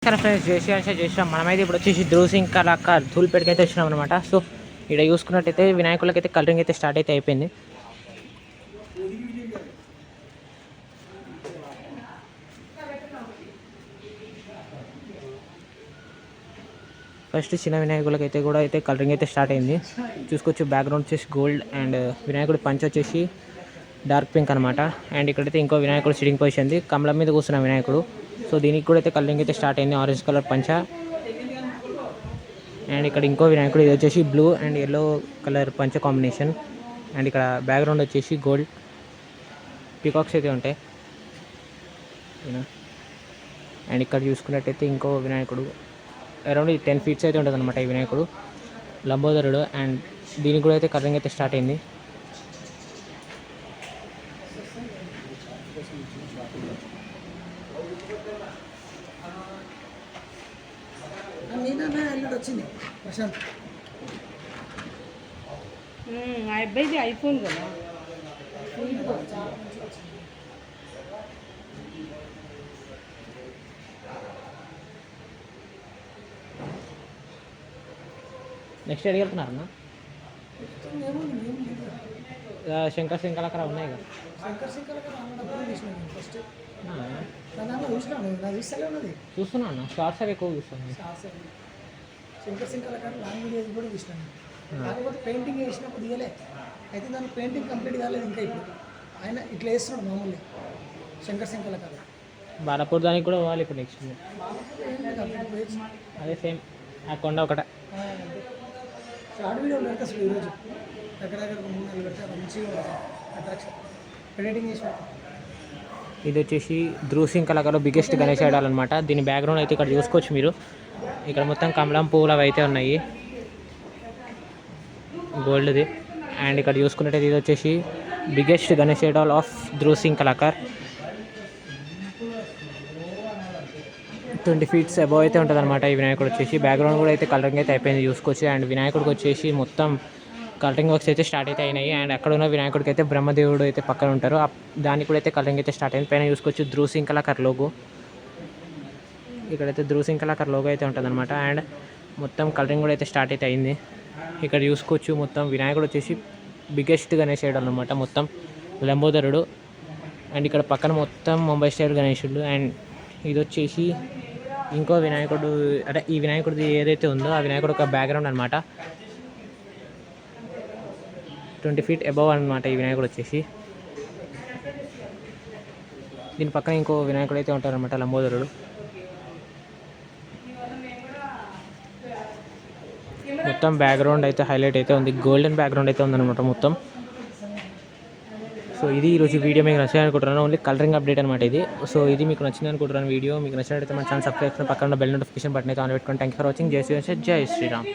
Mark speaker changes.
Speaker 1: Friends జై శ్రీరామ్ మనమైతే ఇప్పుడు వచ్చేసి ధ్రువ్ కళాకార్ ధూల్పేటకి అయితే వచ్చినాం అనమాట. సో ఇక్కడ చూసుకున్నట్టయితే వినాయకులకైతే కలరింగ్ అయితే స్టార్ట్ అయితే అయిపోయింది. ఫస్ట్ చిన్న వినాయకులకైతే కూడా అయితే కలరింగ్ అయితే స్టార్ట్ అయింది. చూసుకోవచ్చు బ్యాక్గ్రౌండ్ వచ్చేసి గోల్డ్ అండ్ వినాయకుడి పంచ్ వచ్చేసి డార్క్ పింక్ అనమాట. అండ్ ఇక్కడైతే ఇంకో వినాయకుడు సిట్టింగ్ పొజిషన్ ఉంది, కమలం మీద కూర్చున్న వినాయకుడు. సో దీనికి కూడా అయితే కలరింగ్ అయితే స్టార్ట్ అయింది, ఆరెంజ్ కలర్ పంచ. అండ్ ఇక్కడ ఇంకో వినాయకుడు, ఇది వచ్చేసి బ్లూ అండ్ ఎల్లో కలర్ పంచ కాంబినేషన్. అండ్ ఇక్కడ బ్యాక్గ్రౌండ్ వచ్చేసి గోల్డ్ పీకాక్స్ అయితే ఉంటాయి. అండ్ ఇక్కడ చూసుకున్నట్టయితే ఇంకో వినాయకుడు అరౌండ్ 10 feet అయితే ఉంటుంది అనమాట. ఈ వినాయకుడు లంబోదరుడు. అండ్ దీనికి కూడా అయితే కలరింగ్ అయితే స్టార్ట్ అయింది.
Speaker 2: వచ్చింది ప్రశాంత్
Speaker 3: అబ్బాయిది ఐఫోన్ కదా.
Speaker 1: నెక్స్ట్ అడిగెళ్తున్నారన్నా శంకర్ సింకలకర ఉన్నాయి కదా. చూస్తున్నా అన్న, షార్ట్స్ అవి ఎక్కువ చూస్తున్నాను.
Speaker 2: శంకర్ సింకలకర లాంగ్ వీడియోస్ కూడా చూసినాను. కాకపోతే పెయింటింగ్ వేసినప్పుడు దిగలే, అయితే దాని పెయింటింగ్ కంప్లీట్ కాలేదు ఇంకా. ఇప్పుడు ఆయన ఇట్లా వేస్తున్నాడు మామూలుగా శంకర్ సింకలకర.
Speaker 1: బాలపూర్ దానికి కూడా పోవాలి ఇప్పుడు నెక్స్ట్. అదే సేమ్ ఆ కొండ ఒకటే.
Speaker 2: షార్ట్ వీడియో పెడతా అసలు ఈరోజు దగ్గర 3-4 పెడతా, మంచిగా అట్రాక్షన్ పెయింటింగ్ చేసిన.
Speaker 1: ఇది వచ్చేసి ధ్రువ్ కళాకారులో బిగ్గెస్ట్ గణేష్ ఐడల్ అనమాట. దీని బ్యాక్గ్రౌండ్ అయితే ఇక్కడ చూసుకోవచ్చు మీరు. ఇక్కడ మొత్తం కమలం పువ్వులు అవి అయితే ఉన్నాయి, గోల్డ్ది. అండ్ ఇక్కడ చూసుకున్నట్టయితే ఇది వచ్చేసి biggest Ganesh Idol of Dhruv Kalakar. 20 feet above అయితే ఉంటుంది అనమాట. ఈ వినాయకుడు వచ్చేసి బ్యాక్గ్రౌండ్ కూడా అయితే కలరింగ్ అయితే అయిపోయింది చూసుకోవచ్చు. అండ్ వినాయకుడికి వచ్చేసి మొత్తం కలరింగ్ వర్క్స్ అయితే స్టార్ట్ అయితే అయినాయి. అండ్ అక్కడ ఉన్న వినాయకుడికి అయితే బ్రహ్మదేవుడు అయితే పక్కన ఉంటారు, దానికి కూడా అయితే కలరింగ్ అయితే స్టార్ట్ అయింది. పైన చూసుకోవచ్చు ధ్రువ్ కళాకార్ లోగో. ఇక్కడైతే ధ్రువ్ కళాకార్ లోగో అయితే ఉంటుంది అనమాట. అండ్ మొత్తం కలరింగ్ కూడా అయితే స్టార్ట్ అయితే అయింది. ఇక్కడ చూసుకోవచ్చు మొత్తం వినాయకుడు వచ్చేసి బిగ్గెస్ట్ గణేష్ ఐడల్ అనమాట, మొత్తం లంబోదరుడు. అండ్ ఇక్కడ పక్కన మొత్తం ముంబై స్టైల్ గణేశుడు. అండ్ ఇది వచ్చేసి ఇంకో వినాయకుడు, అంటే ఈ వినాయకుడిది ఏదైతే ఉందో ఆ వినాయకుడు ఒక బ్యాక్గ్రౌండ్ అనమాట. 20 feet అబవ్ అనమాట ఈ వినాయకుడు వచ్చేసి. దీని పక్కన ఇంకో వినాయకుడు అయితే ఉంటారనమాట, లంబోదరుడు. మొత్తం బ్యాక్గ్రౌండ్ అయితే హైలైట్ అయితే ఉంది, గోల్డెన్ బ్యాక్గ్రౌండ్ అయితే ఉందన్నమాట మొత్తం. సో ఇది ఈరోజు వీడియో మీకు నచ్చింది అనుకుంటున్నాను, ఓన్లీ కలరింగ్ అప్డేట్ అనమాట ఇది. సో ఇది మీకు నచ్చింది అనుకుంటున్నాను వీడియో. మీకు నచ్చినట్లయితే మన ఛానల్ సబ్స్క్రైబ్ చేసుకుని పక్కన బెల్ నోటిఫికేషన్ బటన్ అయితే ఆన్ పెట్టుకోండి. Thank you for watching. జై శ్రీరామ్.